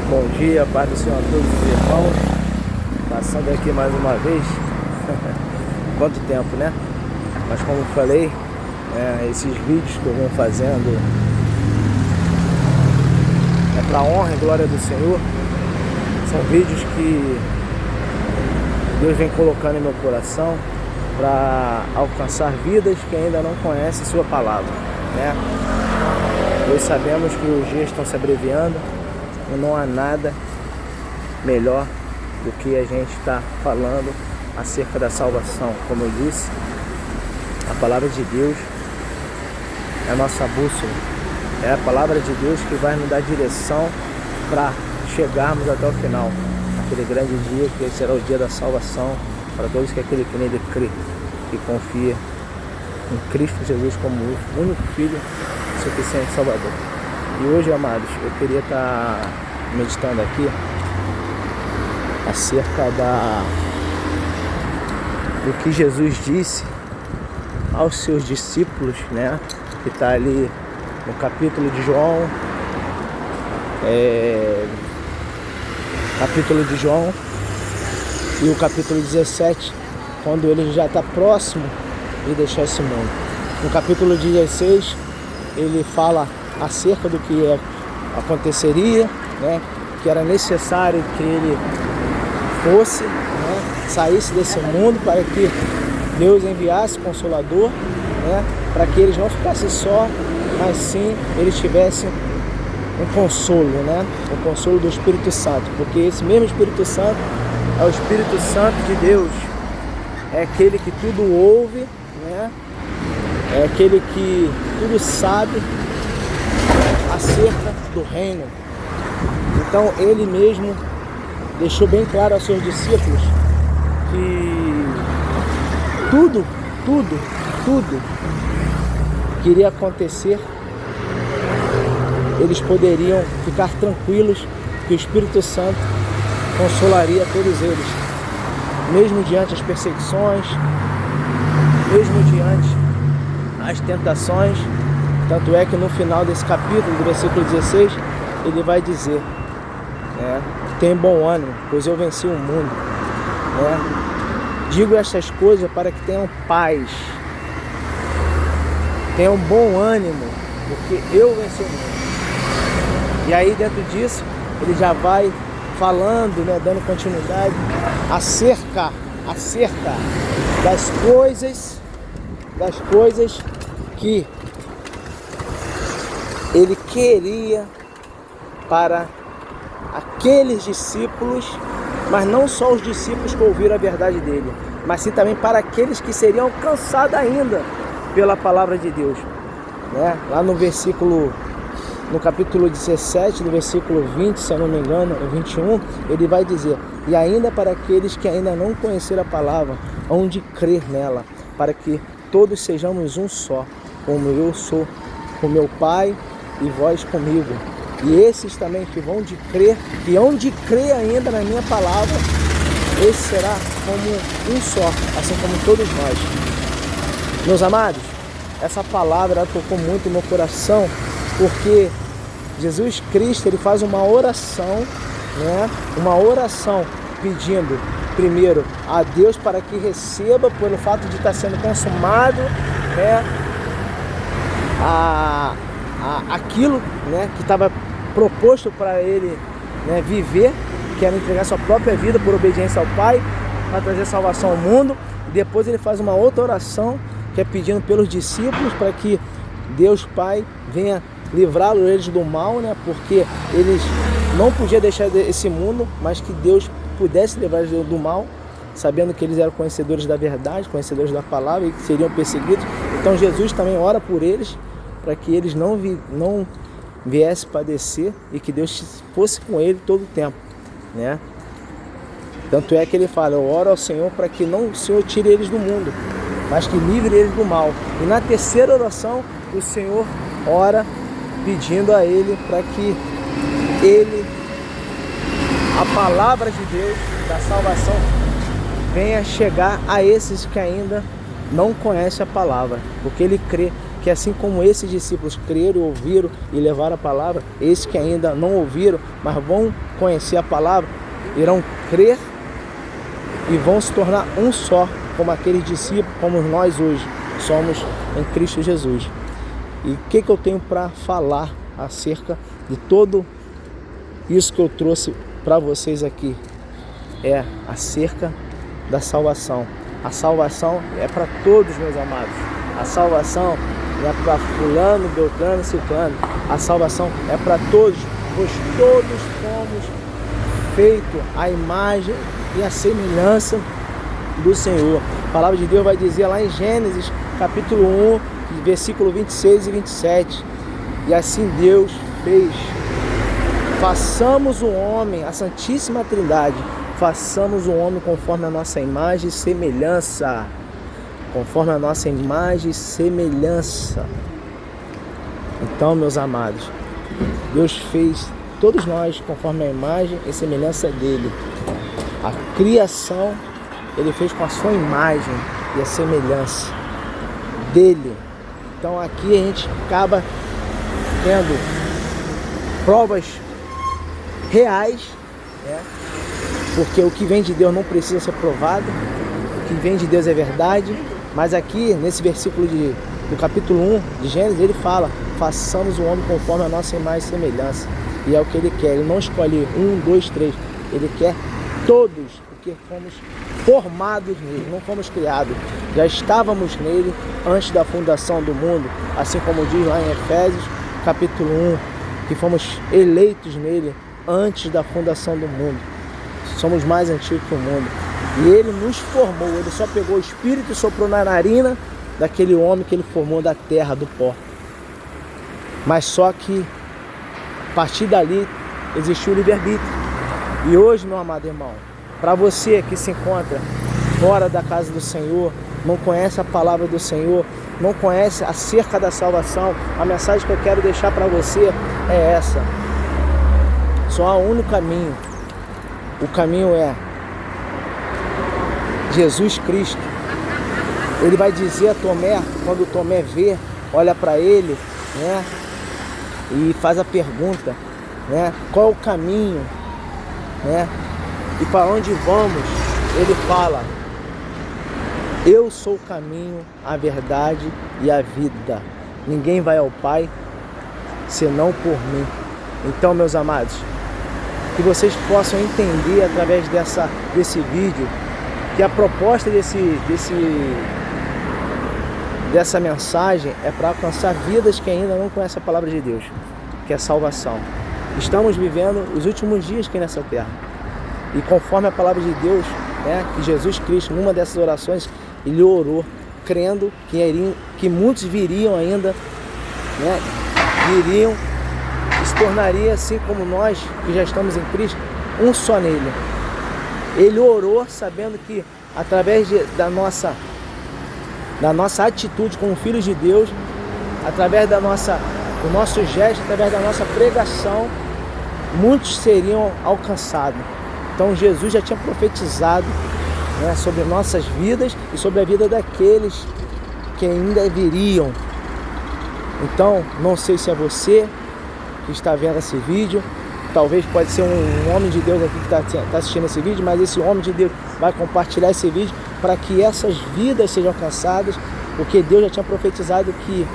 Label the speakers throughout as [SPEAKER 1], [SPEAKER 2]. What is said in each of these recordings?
[SPEAKER 1] Bom dia, paz do Senhor a todos os irmãos. Passando aqui mais uma vez. Quanto tempo, né? Mas como eu falei, esses vídeos que eu venho fazendo é para a honra e glória do Senhor. São vídeos que Deus vem colocando em meu coração para alcançar vidas que ainda não conhecem sua palavra, né? Nós sabemos que os dias estão se abreviando e não há nada melhor do que a gente estar falando acerca da salvação. Como eu disse, a palavra de Deus é a nossa bússola, é a palavra de Deus que vai nos dar direção para chegarmos até o final, aquele grande dia que será o dia da salvação para todos que aquele que nele crê e confia em Cristo Jesus como o único Filho suficiente Salvador. E hoje, amados, eu queria estar meditando aqui acerca do que Jesus disse aos seus discípulos, né? Que está ali no capítulo de João, e o capítulo 17, quando ele já está próximo de deixar esse mundo. No capítulo 16, ele fala acerca do que aconteceria, né? Que era necessário que ele fosse, né? Saísse desse mundo para que Deus enviasse Consolador, né? Para que eles não ficassem só, mas sim eles tivessem um consolo, né? O consolo do Espírito Santo, porque esse mesmo Espírito Santo é o Espírito Santo de Deus, é aquele que tudo ouve, né? É aquele que tudo sabe acerca do reino. Então ele mesmo deixou bem claro aos seus discípulos que tudo que iria acontecer, eles poderiam ficar tranquilos que o Espírito Santo consolaria todos eles, mesmo diante das perseguições, mesmo diante as tentações. Tanto é que no final desse capítulo, do versículo 16, ele vai dizer, né, tem bom ânimo, pois eu venci o mundo, né? Digo estas coisas para que tenham paz, tenham bom ânimo, porque eu venci o mundo. E aí dentro disso, ele já vai falando, né, dando continuidade acerca das coisas que ele queria para aqueles discípulos, mas não só os discípulos que ouviram a verdade dele, mas sim também para aqueles que seriam alcançados ainda pela palavra de Deus, né? Lá no capítulo 17, no versículo 20, se eu não me engano, 21, ele vai dizer: e ainda para aqueles que ainda não conheceram a palavra, hão de crer nela, para que todos sejamos um só, como eu sou com meu Pai e vós comigo. E esses também que vão de crer, que hão de crer ainda na minha palavra, esse será como um só, assim como todos nós. Meus amados, essa palavra ela tocou muito no meu coração, porque Jesus Cristo, ele faz uma oração, né? Uma oração pedindo primeiro a Deus para que receba, pelo fato de estar sendo consumado, né, aquilo, né, que estava proposto para ele, né, viver, que era entregar sua própria vida por obediência ao Pai, para trazer salvação ao mundo. E depois ele faz uma outra oração, que é pedindo pelos discípulos para que Deus Pai venha livrá-los eles do mal, né, porque eles não podiam deixar esse mundo, mas que Deus pudesse livrar eles do mal, sabendo que eles eram conhecedores da verdade, conhecedores da palavra e que seriam perseguidos. Então Jesus também ora por eles, para que eles não viessem padecer e que Deus fosse com ele todo o tempo, né? Tanto é que ele fala: eu oro ao Senhor para que não o Senhor tire eles do mundo, mas que livre eles do mal. E na terceira oração, o Senhor ora pedindo a ele para que a palavra de Deus, da salvação, venha chegar a esses que ainda não conhecem a palavra, porque ele crê que assim como esses discípulos creram, ouviram e levaram a palavra, esses que ainda não ouviram, mas vão conhecer a palavra, irão crer e vão se tornar um só, como aqueles discípulos, como nós hoje somos em Cristo Jesus. E o que eu tenho para falar acerca de todo isso que eu trouxe para vocês aqui? É acerca da salvação. A salvação é para todos, meus amados. A salvação não é para fulano, beltrano, ciclano. A salvação é para todos, pois todos fomos feitos à imagem e à semelhança do Senhor. A palavra de Deus vai dizer lá em Gênesis, capítulo 1, versículo 26 e 27. E assim Deus fez. Façamos o homem, a Santíssima Trindade, façamos o homem conforme a nossa imagem e semelhança. Conforme a nossa imagem e semelhança. Então, meus amados, Deus fez todos nós conforme a imagem e semelhança dele. A criação ele fez com a sua imagem e a semelhança dele. Então aqui a gente acaba tendo provas reais, né? Porque o que vem de Deus não precisa ser provado, o que vem de Deus é verdade. Mas aqui nesse versículo do capítulo 1 de Gênesis, ele fala: façamos o homem conforme a nossa imagem e semelhança. E é o que ele quer. Ele não escolhe 1, 2, 3. Ele quer todos, porque fomos formados nele, não fomos criados. Já estávamos nele antes da fundação do mundo, assim como diz lá em Efésios, capítulo 1, que fomos eleitos nele antes da fundação do mundo. Somos mais antigos que o mundo. E ele nos formou, ele só pegou o Espírito e soprou na narina daquele homem que ele formou da terra, do pó. Mas só que a partir dali existiu o livre-arbítrio. E hoje, meu amado irmão, para você que se encontra fora da casa do Senhor, não conhece a palavra do Senhor, não conhece acerca da salvação, a mensagem que eu quero deixar para você é essa. Só há um único caminho. O caminho é Jesus Cristo. Ele vai dizer a Tomé, quando Tomé vê, olha para ele, né, e faz a pergunta, né, qual é o caminho, né, e para onde vamos? Ele fala: eu sou o caminho, a verdade e a vida. Ninguém vai ao Pai senão por mim. Então, meus amados, que vocês possam entender através desse vídeo que a proposta dessa mensagem é para alcançar vidas que ainda não conhecem a palavra de Deus, que é salvação. Estamos vivendo os últimos dias aqui nessa terra. E conforme a palavra de Deus, né, que Jesus Cristo, numa dessas orações, ele orou, crendo que muitos viriam ainda, né, se tornaria assim como nós, que já estamos em Cristo, um só nele. Ele orou sabendo que através da nossa atitude como filhos de Deus, através do nosso gesto, através da nossa pregação, muitos seriam alcançados. Então Jesus já tinha profetizado, né, sobre nossas vidas e sobre a vida daqueles que ainda viriam. Então, não sei se é você que está vendo esse vídeo, talvez pode ser um homem de Deus aqui que está assistindo esse vídeo, mas esse homem de Deus vai compartilhar esse vídeo para que essas vidas sejam alcançadas, porque Deus já tinha profetizado que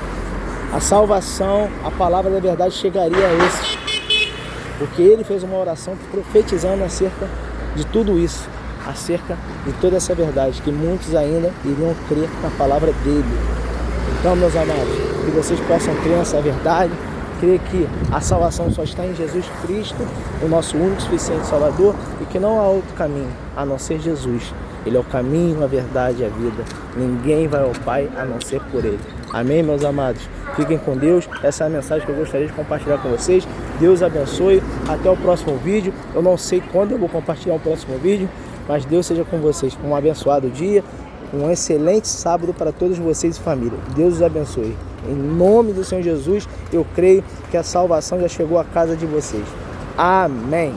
[SPEAKER 1] a salvação, a palavra da verdade chegaria a esses, porque ele fez uma oração profetizando acerca de tudo isso, acerca de toda essa verdade, que muitos ainda iriam crer na palavra dele. Então, meus amados, que vocês possam crer nessa verdade, crer que a salvação só está em Jesus Cristo, o nosso único e suficiente Salvador, e que não há outro caminho a não ser Jesus. Ele é o caminho, a verdade e a vida. Ninguém vai ao Pai a não ser por Ele. Amém, meus amados? Fiquem com Deus. Essa é a mensagem que eu gostaria de compartilhar com vocês. Deus abençoe. Até o próximo vídeo. Eu não sei quando eu vou compartilhar o próximo vídeo, mas Deus seja com vocês. Um abençoado dia, um excelente sábado para todos vocês e família. Deus os abençoe. Em nome do Senhor Jesus, eu creio que a salvação já chegou à casa de vocês. Amém.